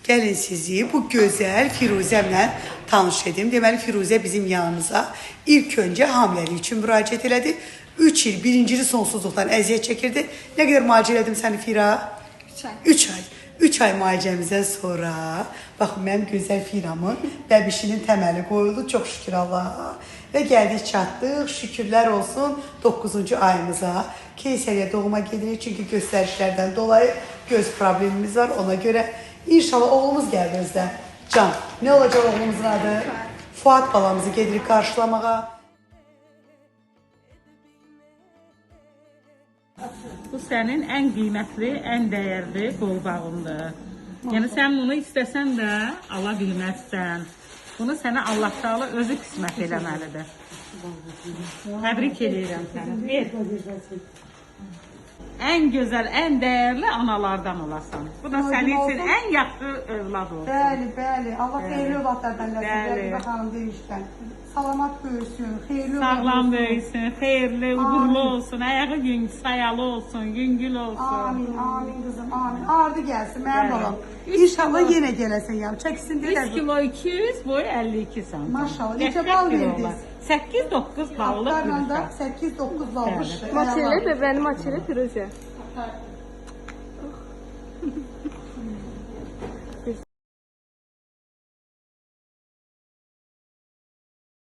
Gəlin sizi bu gözəl Firuzəmlə tanış edim. Deməli Firuzə bizim yanımıza ilk öncə hamiləlik üçün müraciət elədi. 3 il birincili sonsuzluqdan əziyyət çəkirdi. Nə qədər müalicə elədim səni Fira? 3 ay. 3 ay müalicəmizdən sonra baxın mənim gözəl Firamın bəbişinin təməli qoyuldu. Çox şükür Allaha. Və gəldik çatdıq. Şükürlər olsun 9-cu ayımıza. Keysəriyyə doğuma gedirik çünki göstərişlərdən dolayı göz problemimiz var. Ona görə inşallah oğlumuz gəldi özdən. Can, nə olacaq oğlumuzun adı? Fuat balamızı gedirik qarşılamağa. Bu sənin ən qiymətli, ən dəyərli qolbağındır. Yəni sən bunu istəsən də ala bilməzsən. Bunu sənə Allah Taala özü qismət eləməlidir. Təbrik edirəm səni. Ver. Ən gözəl, ən dəyərli analardan olasan. Bu da sənin üçün ən yaxşı övlad olsun. Bəli, bəli. Allah xeyirli övladlardan eləsin. Baxanım demişdən. Salamat böyüsün, xeyirli övladlar. Sağlam böyüsün, xeyirli, uğurlu olsun, ayağı sayalı olsun, yüngül olsun. Amin, amin qızım, amin. Ardı gəlsin, mənim balam. İnşallah yenə gələsən ya. Çəksin də. 3 kilo 200, boyu 52 sant. Maşallah. Neçə bal verdiniz? 8-9 ballıq Atlarla da gülüşə. 8-9 balmış. Maçeli bebeğini maçeli Firuze.